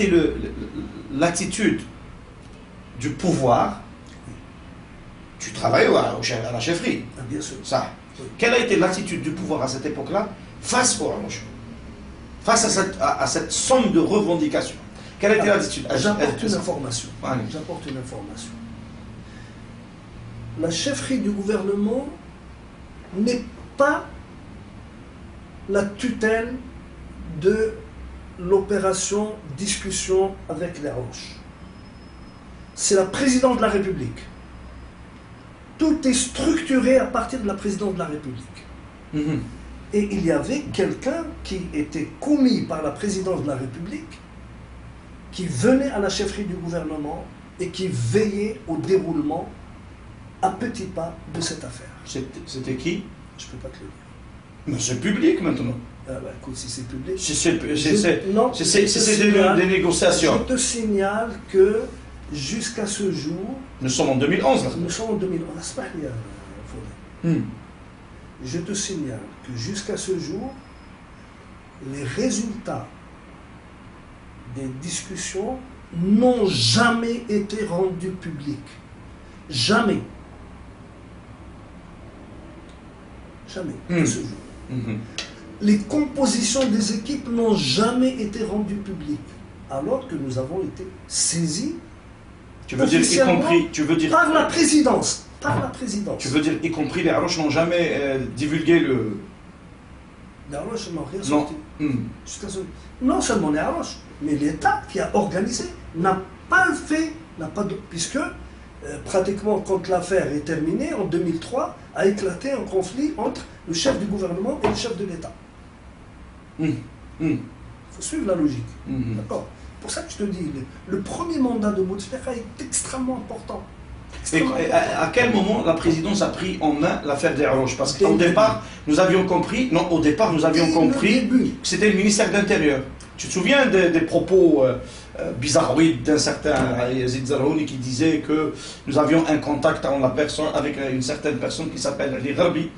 été l'attitude du pouvoir? Tu travailles à la chefferie. Ah, bien sûr. Ça. Oui. Quelle a été l'attitude du pouvoir à cette époque-là face au Harouche? Face à cette somme de revendications? Quelle a été l'attitude? J'apporte une information. Allez. J'apporte une information. La chefferie du gouvernement n'est pas la tutelle de l'opération discussion avec les Harouches. C'est la présidente de la République. Tout est structuré à partir de la présidente de la République. Mhm. Et il y avait quelqu'un qui était commis par la présidence de la République, qui venait à la chefferie du gouvernement et qui veillait au déroulement à petits pas de cette affaire. C'était qui? Je ne peux pas te le dire. Mais c'est public maintenant. Ah bah, écoute, si c'est public... C'est des négociations. Je te signale que jusqu'à ce jour... Nous sommes en 2011 là. Nous sommes en 2011. Je te signale que jusqu'à ce jour, les résultats des discussions n'ont jamais été rendus publics. Jamais. Jamais, à ce jour. Les compositions des équipes n'ont jamais été rendues publiques, alors que nous avons été saisis Tu veux dire y compris, tu veux dire par la présidence. Par la présidence. Tu veux dire y compris les Harouches n'ont jamais divulgué le... Les Harouches n'ont rien Non. sorti. Jusqu'à ce... Non seulement les Harouches, mais l'État qui a organisé n'a pas fait, puisque pratiquement quand l'affaire est terminée, en 2003, a éclaté un conflit entre le chef du gouvernement et le chef de l'État. Il faut suivre la logique. D'accord. Pour ça que je te dis, le premier mandat de Bouteflika est extrêmement important. Et à quel moment la présidence a pris en main l'affaire des Harouches? Parce qu'au départ, nous avions compris, que c'était le ministère de l'Intérieur. Tu te souviens des propos bizarroïdes d'un certain Yazid Zarhouni qui disait que nous avions un contact avec une certaine personne qui s'appelle Ali Gharbi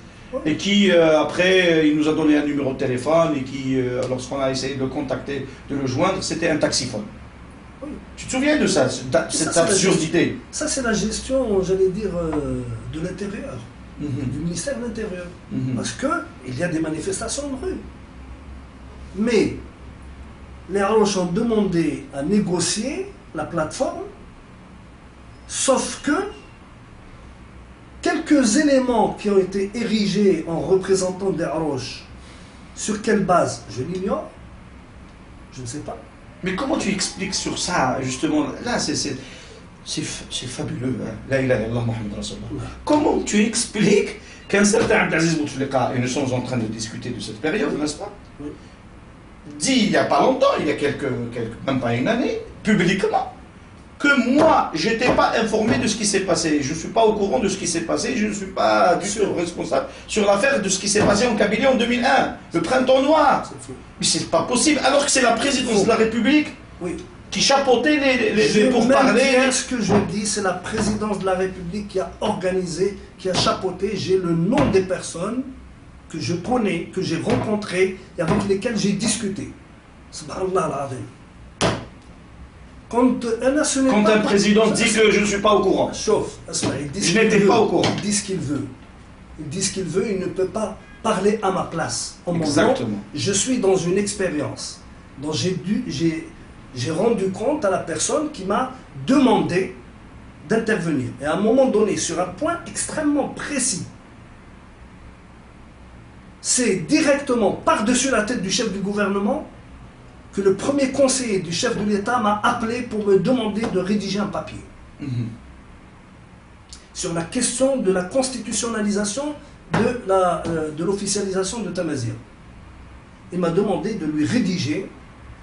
et qui, après, il nous a donné un numéro de téléphone et qui, lorsqu'on a essayé de le contacter, de le joindre, c'était un taxiphone. Oui. Tu te souviens de ça, cette absurdité? Ça, c'est la gestion, j'allais dire, de l'intérieur, du ministère de l'Intérieur. Parce qu'il y a des manifestations de rue. Mais les Harouches ont demandé à négocier la plateforme, sauf que quelques éléments qui ont été érigés en représentants des Harouches, sur quelle base, je l'ignore, je ne sais pas. Mais comment tu expliques sur ça, justement? Là, c'est fabuleux. Hein? La ilaha illallah Muhammad Rasulullah. Comment tu expliques qu'un certain Abdelaziz Bouteflika, et nous sommes en train de discuter de cette période, n'est-ce pas? Oui. Dit il n'y a pas longtemps, il y a même pas une année, publiquement, que moi, je n'étais pas informé de ce qui s'est passé. Je ne suis pas au courant de ce qui s'est passé, je ne suis pas du tout responsable sur l'affaire de ce qui s'est passé en Kabylie en 2001, le printemps noir. Mais c'est pas possible, alors que c'est la présidence de la République qui chapeautait les pourparlers. Ce que je dis, c'est la présidence de la République qui a organisé, qui a chapeauté. J'ai le nom des personnes que je connais, que j'ai rencontrées et avec lesquelles j'ai discuté. Subhanallah al-Azim. Quand un président dit que je ne suis pas au courant. Je n'étais pas au courant. Il dit ce qu'il veut. Il dit ce qu'il veut, il ne peut pas parler à ma place. Exactement. Je suis dans une expérience. Donc j'ai rendu compte à la personne qui m'a demandé d'intervenir. Et à un moment donné, sur un point extrêmement précis, c'est directement par-dessus la tête du chef du gouvernement que le premier conseiller du chef de l'État m'a appelé pour me demander de rédiger un papier sur la question de la constitutionnalisation de l'officialisation de Tamazir. Il m'a demandé de lui rédiger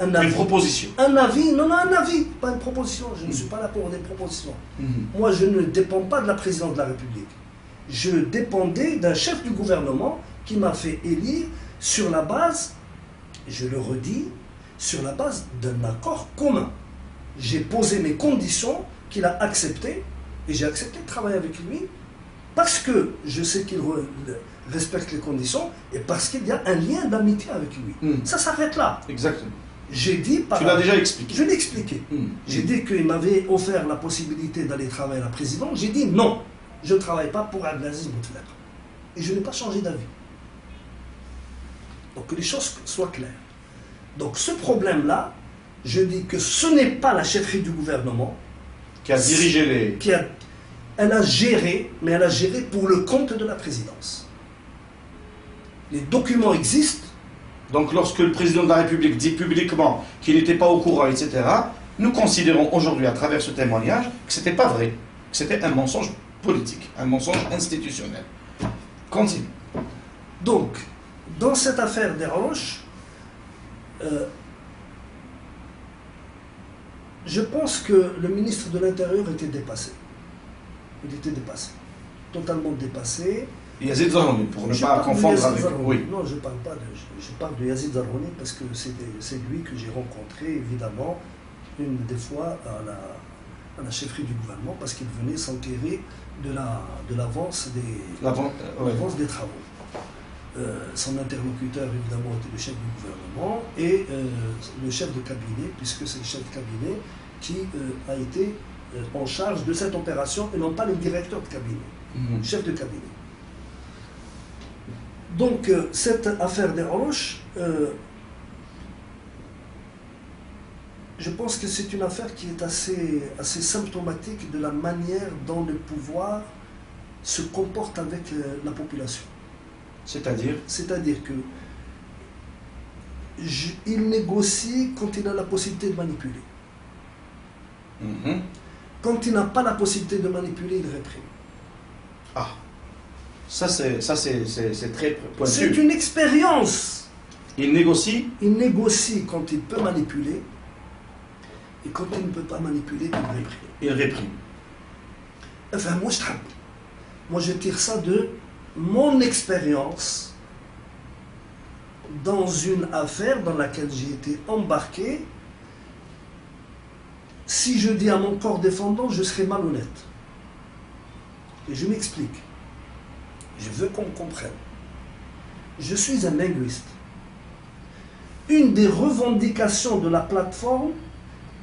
un avis. Une proposition. Un avis, non, un avis, pas une proposition. Je ne suis pas là pour des propositions. Moi, je ne dépends pas de la présidence de la République. Je dépendais d'un chef du gouvernement qui m'a fait élire sur la base, je le redis, sur la base d'un accord commun. J'ai posé mes conditions qu'il a acceptées et j'ai accepté de travailler avec lui parce que je sais qu'il respecte les conditions et parce qu'il y a un lien d'amitié avec lui. Ça s'arrête là. Exactement. J'ai dit... Tu l'as déjà expliqué. Je l'ai expliqué. J'ai dit qu'il m'avait offert la possibilité d'aller travailler à la présidence. J'ai dit non, je ne travaille pas pour Abdelaziz Bouteflika. Et je n'ai pas changé d'avis. Donc que les choses soient claires. Donc ce problème-là, je dis que ce n'est pas la chefferie du gouvernement qui a dirigé les... Elle a géré, mais elle a géré pour le compte de la présidence. Les documents existent. Donc lorsque le président de la République dit publiquement qu'il n'était pas au courant, etc., nous considérons aujourd'hui à travers ce témoignage que ce n'était pas vrai, que c'était un mensonge politique, un mensonge institutionnel. Continue. Donc, dans cette affaire Desroches, je pense que le ministre de l'Intérieur était dépassé. Il était dépassé. Totalement dépassé. Yazid Zarouni, pour ne pas confondre avec... Oui. Non, je parle pas je parle de Yazid Zarouni parce que c'est lui que j'ai rencontré, évidemment, une des fois à la chefferie du gouvernement parce qu'il venait s'enquérir de l'avance des travaux. Son interlocuteur, évidemment, était le chef du gouvernement et le chef de cabinet, puisque c'est le chef de cabinet qui a été en charge de cette opération et non pas le directeur de cabinet, chef de cabinet. Donc, cette affaire Desroches, je pense que c'est une affaire qui est assez symptomatique de la manière dont le pouvoir se comporte avec la population. C'est-à-dire que il négocie quand il a la possibilité de manipuler. Quand il n'a pas la possibilité de manipuler, il réprime. Ah, ça c'est très pointu. C'est une expérience. Il négocie. Il négocie quand il peut manipuler et quand il ne peut pas manipuler, il réprime. Il réprime. Enfin, moi je tire ça de mon expérience dans une affaire dans laquelle j'ai été embarqué. Si je dis à mon corps défendant, je serai malhonnête. Et je m'explique. Je veux qu'on comprenne. Je suis un linguiste. Une des revendications de la plateforme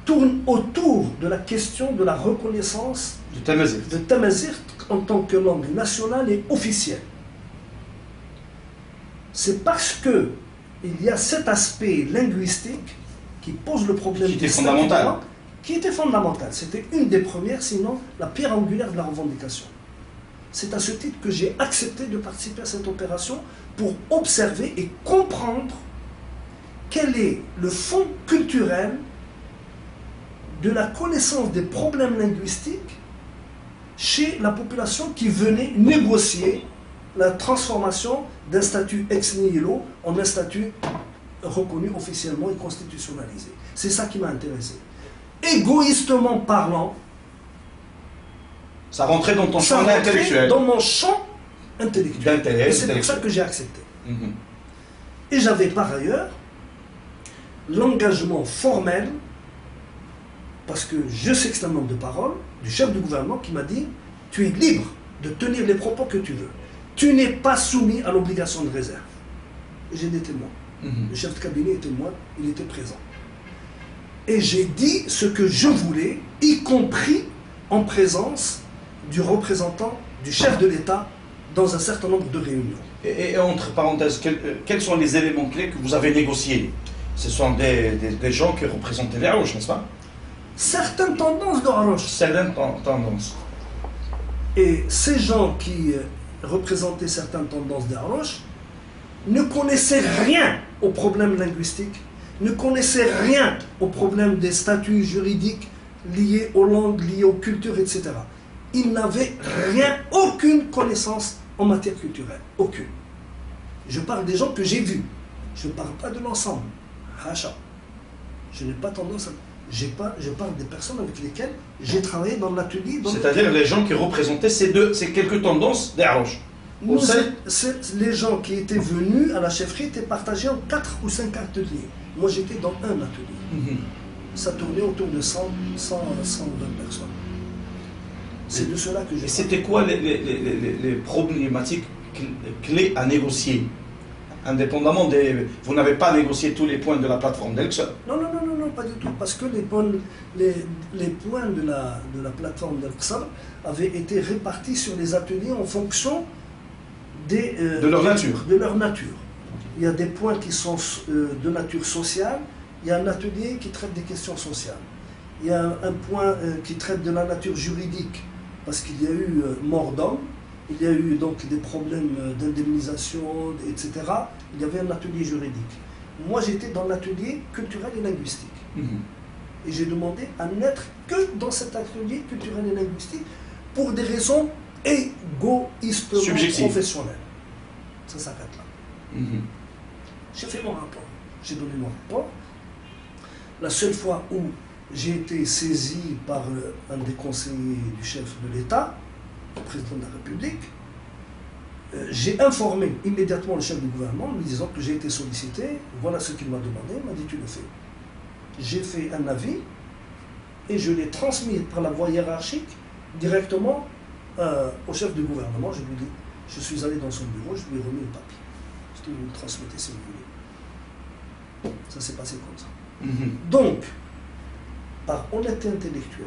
tourne autour de la question de la reconnaissance de Tamazight en tant que langue nationale et officielle. C'est parce que il y a cet aspect linguistique qui pose le problème qui était fondamental. C'était une des premières, sinon la pierre angulaire de la revendication. C'est à ce titre que j'ai accepté de participer à cette opération pour observer et comprendre quel est le fond culturel de la connaissance des problèmes linguistiques chez la population qui venait négocier la transformation d'un statut ex nihilo en un statut reconnu officiellement et constitutionnalisé. C'est ça qui m'a intéressé. Égoïstement parlant, ça rentrait dans ton champ intellectuel. Dans mon champ intellectuel. Et c'est pour ça que j'ai accepté. Et j'avais par ailleurs l'engagement formel, parce que je sais que c'est un homme de parole, du chef du gouvernement qui m'a dit « Tu es libre de tenir les propos que tu veux. Tu n'es pas soumis à l'obligation de réserve. » Et j'ai des témoins. Le chef de cabinet était témoin, il était présent. Et j'ai dit ce que je voulais, y compris en présence du représentant, du chef de l'État, dans un certain nombre de réunions. Et entre parenthèses, quels sont les éléments clés que vous avez négociés? Ce sont des gens qui représentaient les Harouches, n'est-ce pas? Certaines tendances de Harouches. Certaines tendances. Et ces gens qui représentaient certaines tendances des Harouches ne connaissaient rien aux problèmes linguistiques, ne connaissaient rien aux problèmes des statuts juridiques liés aux langues, liés aux cultures, etc. Ils n'avaient rien, aucune connaissance en matière culturelle. Aucune. Je parle des gens que j'ai vus. Je ne parle pas de l'ensemble. Hacha. Je n'ai pas tendance à... Je parle des personnes avec lesquelles j'ai travaillé dans l'atelier. C'est-à-dire les gens qui représentaient ces quelques tendances des Harouches. Les gens qui étaient venus à la chefferie étaient partagés en 4 ou 5 ateliers. Moi, j'étais dans un atelier. Ça tournait autour de 100, 120 personnes. C'est de cela que j'ai... Et c'était quoi les problématiques clés à négocier? Indépendamment des... Vous n'avez pas négocié tous les points de la plateforme d'Elxor. Non, pas du tout, parce que les points de la plateforme d'Al-Qasr avaient été répartis sur les ateliers en fonction de leur nature. De leur nature. Il y a des points qui sont de nature sociale, il y a un atelier qui traite des questions sociales. Il y a un point qui traite de la nature juridique, parce qu'il y a eu mort d'homme, il y a eu donc des problèmes d'indemnisation, etc. Il y avait un atelier juridique. Moi, j'étais dans l'atelier culturel et linguistique. Et j'ai demandé à n'être que dans cet atelier culturel et linguistique pour des raisons égoïstement professionnelles. Ça s'arrête là. J'ai fait mon rapport. J'ai donné mon rapport. La seule fois où j'ai été saisi par un des conseillers du chef de l'État, le président de la République, j'ai informé immédiatement le chef du gouvernement en lui disant que j'ai été sollicité, voilà ce qu'il m'a demandé, il m'a dit tu le fais. J'ai fait un avis et je l'ai transmis par la voie hiérarchique directement au chef du gouvernement. Je lui ai dit, je suis allé dans son bureau, je lui ai remis le papier. Je lui ai dit, vous le transmettez si vous voulez. Ça s'est passé comme ça. Donc, par honnêteté intellectuelle.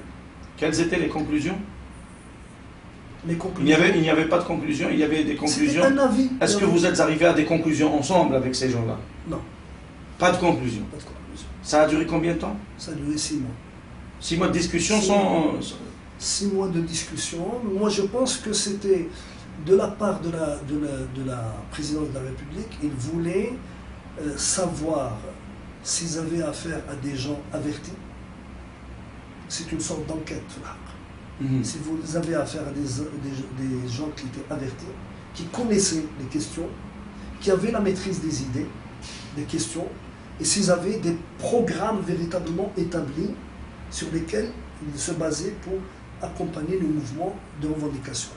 Quelles étaient les conclusions? Les conclusions. Il n'y avait pas de conclusion, il y avait des conclusions. Un avis. Est-ce que vous êtes arrivé à des conclusions ensemble avec ces gens-là? Non. Pas de conclusion. Pas de conclusion. Ça a duré combien de temps? Ça a duré 6 mois. 6 mois de discussion sans... 6 mois de discussion. Moi, je pense que c'était de la part de la présidence de la République. Ils voulaient savoir s'ils avaient affaire à des gens avertis. C'est une sorte d'enquête là. Si vous avez affaire à des gens qui étaient avertis, qui connaissaient les questions, qui avaient la maîtrise des idées, des questions, et s'ils avaient des programmes véritablement établis sur lesquels ils se basaient pour accompagner le mouvement de revendication.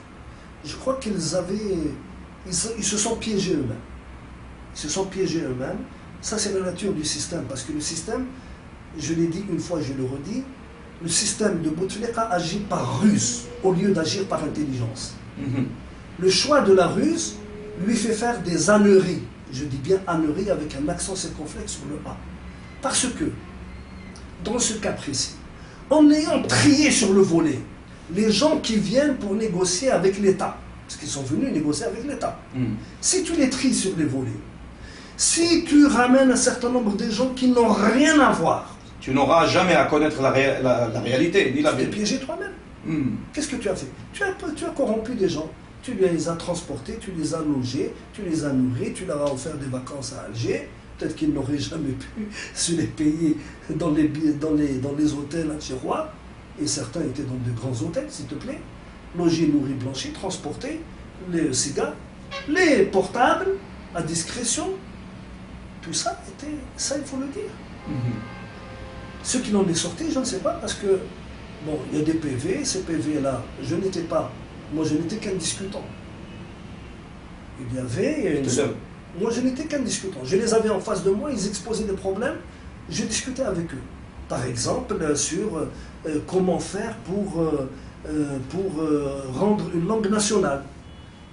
Je crois qu'ils se sont piégés eux-mêmes. Ils se sont piégés eux-mêmes. Ça, c'est la nature du système, parce que le système, je l'ai dit une fois, je le redis, le système de Bouteflika agit par ruse au lieu d'agir par intelligence. Le choix de la ruse lui fait faire des âneries. Je dis bien âneries avec un accent circonflexe sur le A. Parce que, dans ce cas précis, en ayant trié sur le volet les gens qui viennent pour négocier avec l'État, parce qu'ils sont venus négocier avec l'État, si tu les tries sur les volets, si tu ramènes un certain nombre de gens qui n'ont rien à voir, tu n'auras jamais à connaître la réalité, ni la vérité. Tu t'es piégé toi-même. Qu'est-ce que tu as fait? Tu as corrompu des gens. Tu les as transportés, tu les as logés, tu les as nourris, tu leur as offert des vacances à Alger. Peut-être qu'ils n'auraient jamais pu se les payer dans les hôtels à Tiroir. Et certains étaient dans de grands hôtels, s'il te plaît. Logés, nourris, blanchis, transportés, les cigares, les portables à discrétion. Tout ça était, ça il faut le dire. Ce qui en est sorti, je ne sais pas, parce que, bon, il y a des PV, ces PV-là, moi je n'étais qu'un discutant. Il y avait... Moi je n'étais qu'un discutant. Je les avais en face de moi, ils exposaient des problèmes, je discutais avec eux. Par exemple, sur comment faire pour rendre une langue nationale.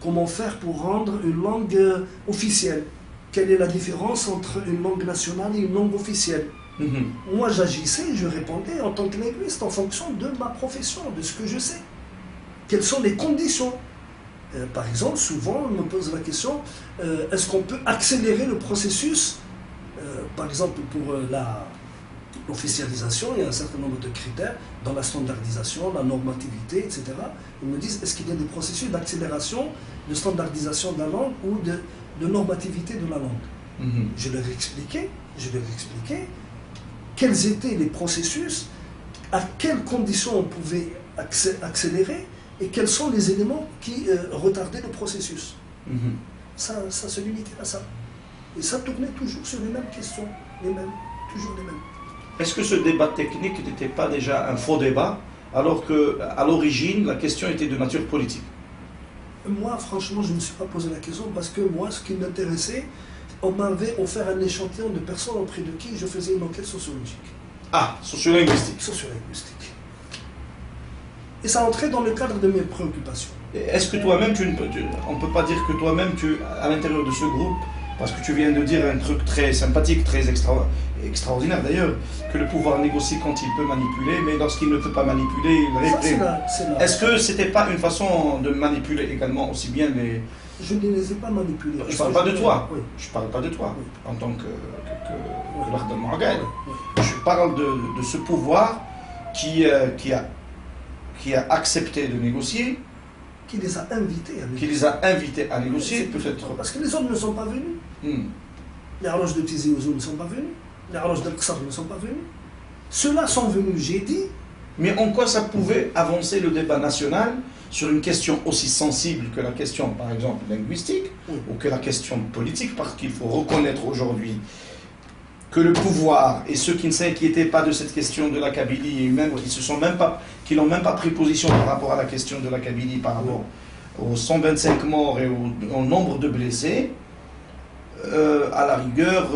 Comment faire pour rendre une langue officielle. Quelle est la différence entre une langue nationale et une langue officielle? Moi, j'agissais, je répondais en tant que linguiste en fonction de ma profession, de ce que je sais. Quelles sont les conditions? Par exemple, souvent, on me pose la question, est-ce qu'on peut accélérer le processus? Par exemple, pour l'officialisation, il y a un certain nombre de critères dans la standardisation, la normativité, etc. Ils me disent, est-ce qu'il y a des processus d'accélération, de standardisation de la langue ou de normativité de la langue? Je leur ai expliqué quels étaient les processus, à quelles conditions on pouvait accélérer et quels sont les éléments qui retardaient le processus. Ça se limitait à ça. Et ça tournait toujours sur les mêmes questions, toujours les mêmes. Est-ce que ce débat technique n'était pas déjà un faux débat, alors qu'à l'origine, la question était de nature politique? Moi, franchement, je ne me suis pas posé la question parce que moi, ce qui m'intéressait, on m'avait offert un échantillon de personnes auprès de qui je faisais une enquête sociologique. Ah, sociolinguistique. Sociolinguistique. Et ça entrait dans le cadre de mes préoccupations. Est-ce que toi-même, on ne peut pas dire que toi-même, à l'intérieur de ce groupe, Parce que tu viens de dire un truc très sympathique, très extraordinaire d'ailleurs, que le pouvoir négocie quand il peut manipuler, mais lorsqu'il ne peut pas manipuler, il réprime. Est-ce que c'était pas une façon de manipuler également aussi bien les... Je ne les ai pas manipulés. Je ne parle pas de toi. Oui. Je parle pas de toi, oui. en tant que Oui. Oui. Je parle de ce pouvoir qui a accepté de négocier, Qui les a invités à négocier. qui les a invités à négocier, peut-être. Parce que les hommes ne sont pas venus. Les Haroches de Tizi Ouzou ne sont pas venus. Les Haroches d'Al-Qsar ne sont pas venus. Ceux-là sont venus, j'ai dit. Mais en quoi ça pouvait avancer le débat national sur une question aussi sensible que la question, par exemple, linguistique, ou que la question politique, parce qu'il faut reconnaître aujourd'hui que le pouvoir et ceux qui ne s'inquiétaient pas de cette question de la Kabylie, et même qui n'ont même pas pris position par rapport à la question de la Kabylie, par rapport aux 125 morts et au nombre de blessés, à la rigueur,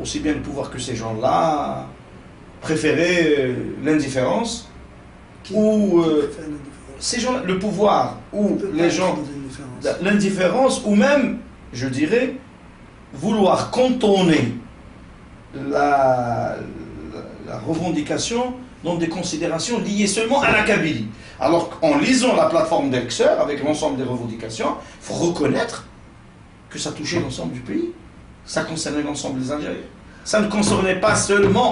aussi bien le pouvoir que ces gens-là préféraient l'indifférence, ou ces gens, le pouvoir, ou les gens, l'indifférence, ou même, je dirais, vouloir contourner la revendication dans des considérations liées seulement à la Kabylie. Alors qu'en lisant la plateforme d'Elxer, avec l'ensemble des revendications, il faut reconnaître que ça touchait l'ensemble du pays. Ça concernait l'ensemble des Algériens. Ça ne concernait pas seulement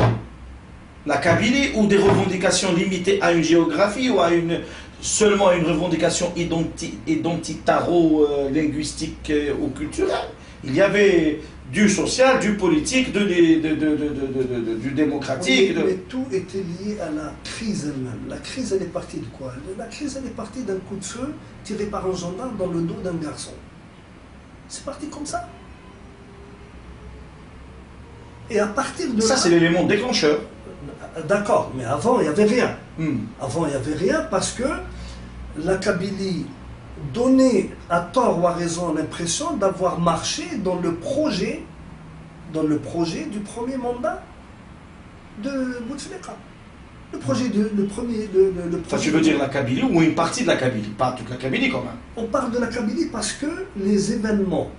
la Kabylie ou des revendications limitées à une géographie ou à seulement une revendication identitaro-linguistique ou culturelle. Il y avait du social, du politique, du démocratique. Oui, mais tout était lié à la crise elle-même. La crise, elle est partie de quoi? La crise, elle est partie d'un coup de feu tiré par un gendarme dans le dos d'un garçon. C'est parti comme ça. Et à partir de ça, là... c'est l'élément déclencheur. D'accord, mais avant, il n'y avait rien. Avant, il n'y avait rien parce que la Kabylie donnait à tort ou à raison l'impression d'avoir marché dans le projet du premier mandat de Bouteflika. Le projet Enfin, tu veux dire la Kabylie ou une partie de la Kabylie, pas toute la Kabylie quand même. On parle de la Kabylie parce que les événements